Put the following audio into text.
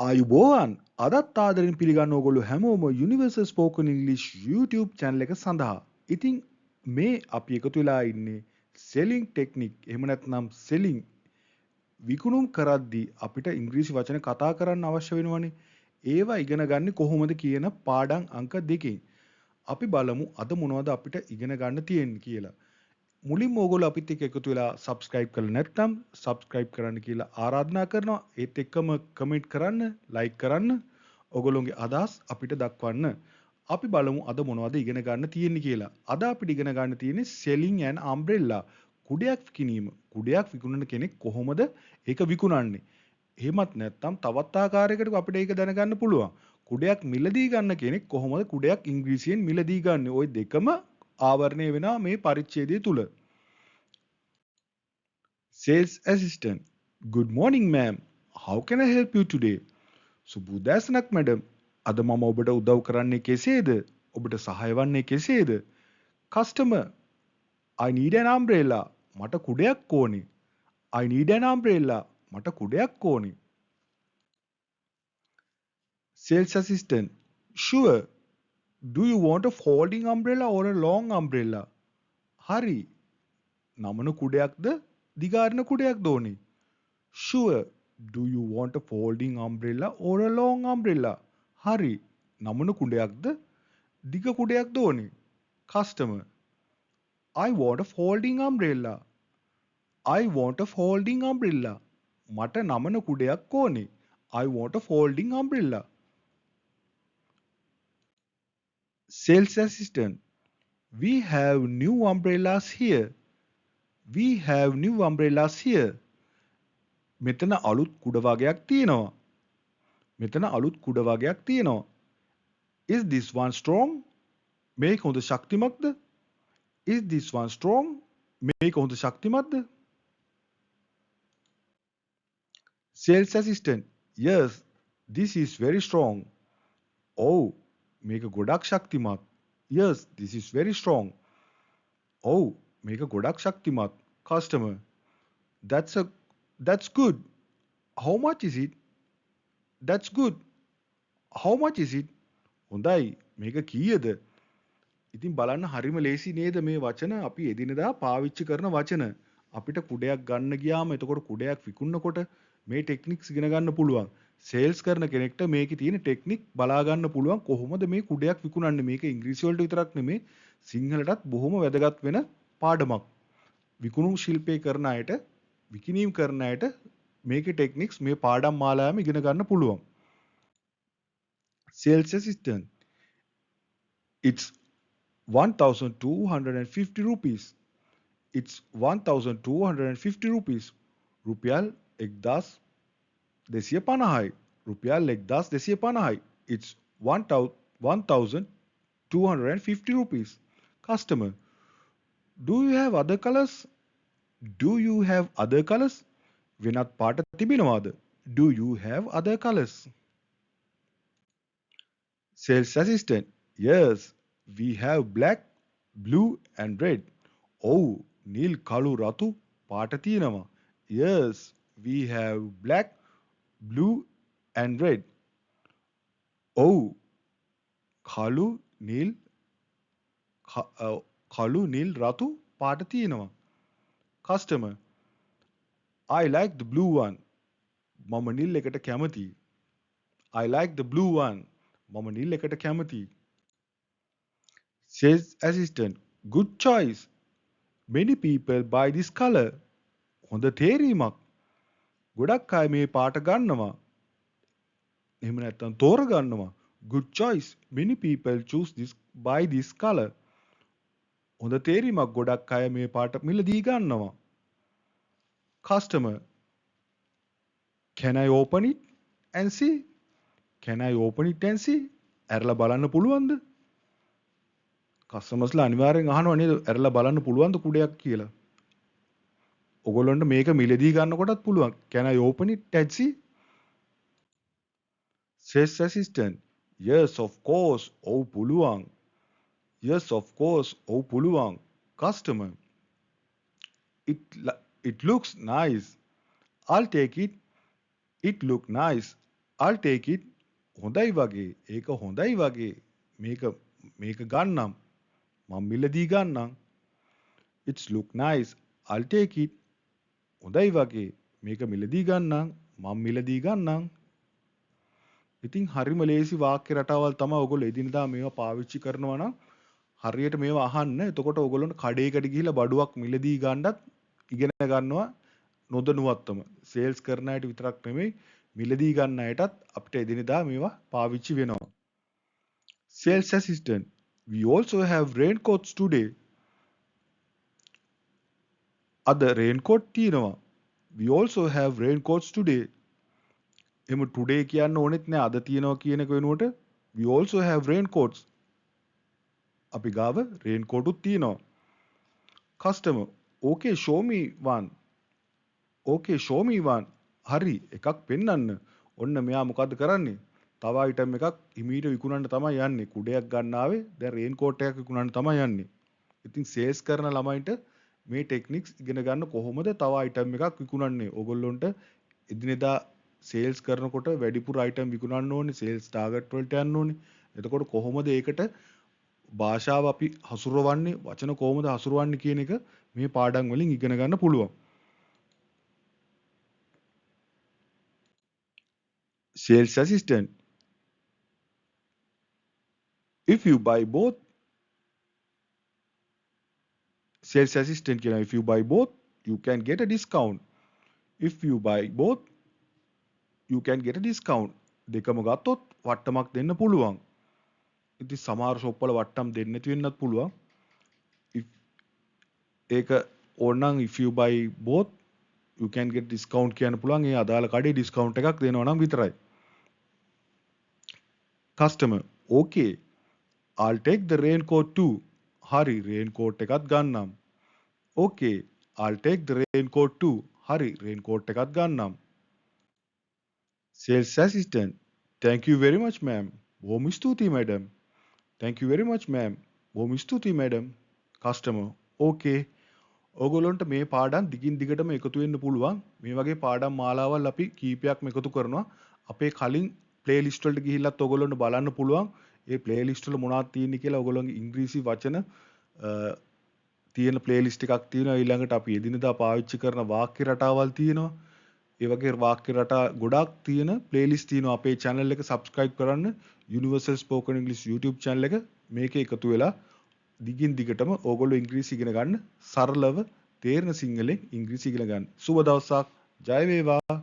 ආයුබෝවන් අදත් ආදරෙන් පිළිගන්න ඕගොල්ලෝ හැමෝම Universal Spoken English YouTube channel එක සඳහා. ඉතින් මේ අපි එකතු වෙලා ඉන්නේ selling technique එහෙම නැත්නම් selling විකුණුම් කරද්දී අපිට ඉංග්‍රීසි වචන කතා කරන්න අවශ්‍ය වෙනවනේ. ඒවා ඉගෙන ගන්න කොහොමද කියන පාඩම් අංක 2කින්. අපි බලමු අද මොනවද අපිට ඉගෙන ගන්න තියෙන්නේ කියලා. මුලින්ම ඕගොල්ලෝ අපිත් එක්ක එකතු වෙලා subscribe කරලා නැත්නම් subscribe කරන්න කියලා ආරාධනා කරනවා. ඒත් එක්කම comment කරන්න, like කරන්න, ඕගොල්ලෝගේ අදහස් අපිට දක්වන්න. අපි බලමු අද මොනවද ඉගෙන ගන්න තියෙන්නේ කියලා. අද අපිට ඉගෙන ගන්න තියෙන්නේ selling an umbrella. කුඩයක් විකිණීම. කුඩයක් විකුණන කෙනෙක් කොහොමද ඒක විකුණන්නේ? එහෙමත් නැත්නම් තවත් ආකාරයකට අපිට ඒක දැනගන්න පුළුවන්. කුඩයක් මිලදී ගන්න කෙනෙක් කොහොමද කුඩයක් ඉංග්‍රීසියෙන් මිලදී ගන්න? ওই දෙකම ආවරණය වෙනවා මේ පරිච්ඡේදය තුල. Sales assistant. Good morning, ma'am. How can I help you today? සුබෝදෑසනක් මැඩම්. අද මම ඔබට උදව් කරන්නේ කෙසේද? ඔබට සහාය වන්නේ කෙසේද? Customer. I need an umbrella. මට කුඩයක් ඕනේ. I need an umbrella. මට කුඩයක් ඕනේ. Sales assistant. Sure. Do you want a folding umbrella or a long umbrella? හරි. නමන කුඩයක්ද දිගාරන කුඩයක්ද ඕනේ? Sure. Do you want a folding umbrella or a long umbrella? හරි. නමන කුඩයක්ද දිග කුඩයක්ද ඕනේ? Customer. I want a folding umbrella. I want a folding umbrella. මට නමන කුඩයක් ඕනේ. I want a folding umbrella. Sales assistant. We have new umbrellas here. We have new umbrellas here. මෙතන අලුත් කුඩ වගයක් තියෙනවා. මෙතන අලුත් කුඩ වගයක් තියෙනවා. Is this one strong? මේක හොඳ ශක්තිමත්ද? Is this one strong? මේක හොඳ ශක්තිමත්ද? Sales assistant. Yes, this is very strong. ඔව්, මේක ගොඩක් ශක්තිමත්. Yes, this is very strong. ඔව්, මේක ගොඩක් ශක්තිමත්. Customer. That's good. How much is it? That's good. How much is it? හොඳයි. මේක කීයද? ඉතින් බලන්න හරිම ලේසි නේද මේ වචන අපි එදිනෙදා පාවිච්චි කරන වචන. අපිට කුඩයක් ගන්න ගියාම එතකොට කුඩයක් විකුණනකොට මේ ටෙක්නික්ස් ඉගෙන ගන්න පුළුවන්. සේල්ස් කරන කෙනෙක්ට මේකේ තියෙන ටෙක්නික් බලා ගන්න පුළුවන් කොහොමද මේ කුඩයක් විකුණන්නේ. මේක ඉංග්‍රීසි වලට විතරක් නෙමේ සිංහලටත් බොහොම වැදගත් වෙන පාඩමක්. විකුණුම් ශිල්පේ කරන අයට විකිණීම් කරන අයට මේකේ ටෙක්නික්ස් මේ පාඩම් මාලාවෙම ඉගෙන ගන්න පුළුවන්. Sales assistant. It's 1250 rupees. It's 1250 rupees. රුපියල් 1250යි. රුපියල් 1250යි. It's 1250 rupees. Customer. Do you have other colors? Do you have other colors? වෙනත් පාට තිබෙනවාද? Do you have other colors? Sales assistant. Yes, we have black, blue and red. ඔව්, නිල් කළු රතු පාට තියෙනවා. Yes, we have black, blue and red. ඔව්, කළු නිල් කළු නිල් රතු පාට තියෙනවා. Customer. I like the blue one. මම නිල් එකට කැමතියි. I like the blue one. මම නිල් එකට කැමතියි. Sales assistant. Good choice. Many people buy this color. හොඳ තේරීමක්. ගොඩක් අය මේ පාට ගන්නවා. එහෙම නැත්නම් තෝරගන්නවා. Good choice. Many people buy this color. හොඳ තේරීමක්. ගොඩක් අය මේ පාට මිලදී ගන්නවා. Customer. Can I open it and see? Can I open it and see? ඇරලා බලන්න පුළුවන්ද? කස්ටමර්ස්ලා අනිවාර්යෙන් අහනවා නේද ඇරලා බලන්න පුළුවන්ද කුඩයක් කියලා. ඔයගොල්ලන්ට මේක මිලදී ගන්නකොටත් පුළුවන්. Can I open it and see? Sales assistant. Yes, of course. ඔව් පුළුවන්. Yes, of course. ඔව් පුළුවන්. Customer. It looks nice. I'll take it. It look nice. I'll take it. හොඳයි වගේ. ඒක හොඳයි වගේ. මේක මේක ගන්නම්. මම මිලදී ගන්නම්. It's look nice. I'll take it. හොඳයි වගේ. මේක මිලදී ගන්නම්. මම මිලදී ගන්නම්. ඉතින් හරිම ලේසි වාක්‍ය රටාවල් තමයි ඔයගොල්ලෝ එදිනදා මේවා පාවිච්චි කරනවා නම් හරියට මේවා අහන්න. එතකොට ඔයගොල්ලන්ට කඩේකට ගිහිල්ලා බඩුවක් මිලදී ගන්නත් ඉගෙන ගන්නවා නොදැනුවත්වම. සේල්ස් කරන අයට විතරක් නෙමෙයි මිලදී ගන්න අයටත් අපිට එදිනදා මේවා පාවිච්චි වෙනවා. Sales assistant. We also have raincoats today. අද රේන්කෝට් තියෙනවා. We also have raincoats today. එම today කියන්න ඕනෙත් නෑ අද තියෙනවා කියන එක වෙනුවට we also have raincoats. අපි ගාව රේන්කෝට් උත් තියෙනවා. customer. Okay, show me one. Okay, show me one. හරි එකක් පෙන්වන්න. ඔන්න මෙයා මොකද්ද කරන්නේ? තව item එකක් හිමීට විකුණන්න තමයි යන්නේ. කුඩයක් ගන්න ආවේ දැන් රේන්කෝට් එකක් විකුණන්න තමයි යන්නේ. ඉතින් සේල්ස් කරන ළමයින්ට මේ ටෙක්නික්ස් ඉගෙන ගන්න කොහොමද තව item එකක් විකුණන්නේ? ඕගොල්ලොන්ට එදිනෙදා සේල්ස් කරනකොට වැඩිපුර item විකුණන්න ඕනේ, සේල්ස් ටාගට් වලට යන්න ඕනේ. එතකොට කොහොමද ඒකට භාෂාව අපි හසුරවන්නේ, වචන කොහොමද හසුරවන්නේ කියන එක මේ පාඩම් වලින් ඉගෙන ගන්න පුළුවන්. Sales assistant. If you buy both, sales assistant කියනවා if you buy both, you can get a discount. If you buy both, you can get a discount. දෙකම ගත්තොත් වට්ටමක් දෙන්න පුළුවන්. ඉතින් සමහර ෂොප් වල වට්ටම් දෙන්නේ නැති වෙන්නත් පුළුවන්. if ඒක ඕනනම් if you buy both, you can get discount කියන්න පුළුවන්. ඒ අදාළ කඩේ discount එකක් දෙනවා නම් විතරයි. customer. Okay, I'll take the raincoat too. හරි raincoat එකත් ගන්නම්. Okay, I'll take the raincoat too. හරි raincoat එකත් ගන්නම්. Sales assistant. Thank you very much, ma'am. බොහොම ස්තුතියි madam. Thank you very much, ma'am. බොහොම ස්තුතියි madam. Customer. Okay. ඔයගොල්ලන්ට මේ පාඩම් දිගින් දිගටම එකතු වෙන්න පුළුවන්. මේ වගේ පාඩම් මාලාවල් අපි කීපයක්ම එකතු කරනවා. අපේ කලින් ප්ලේලිස්ට් වලට ගිහිල්ලත් ඔයගොල්ලන්ට බලන්න පුළුවන්. ඒ ප්ලේලිස්ට් වල මොනවද තියෙන්නේ කියලා ඔයගොල්ලන්ගේ ඉංග්‍රීසි වචන තියෙන ප්ලේලිස්ට් එකක් තියෙනවා. ඊළඟට අපි එදිනදා පාවිච්චි කරන වාක්‍ය රටාවල් තියෙනවා. ඒ වගේ වාක්‍ය රටා ගොඩාක් තියෙන ප්ලේලිස්ට් තියෙනවා. අපේ channel එක subscribe කරන්න. Universal Spoken English YouTube channel එක මේකේ එකතු වෙලා දිගින් දිගටම ඕගොල්ලෝ ඉංග්‍රීසි ඉගෙන ගන්න සරලව තේරෙන සිංහලෙන් ඉංග්‍රීසි ඉගෙන ගන්න. සුබ දවසක්. ජය වේවා.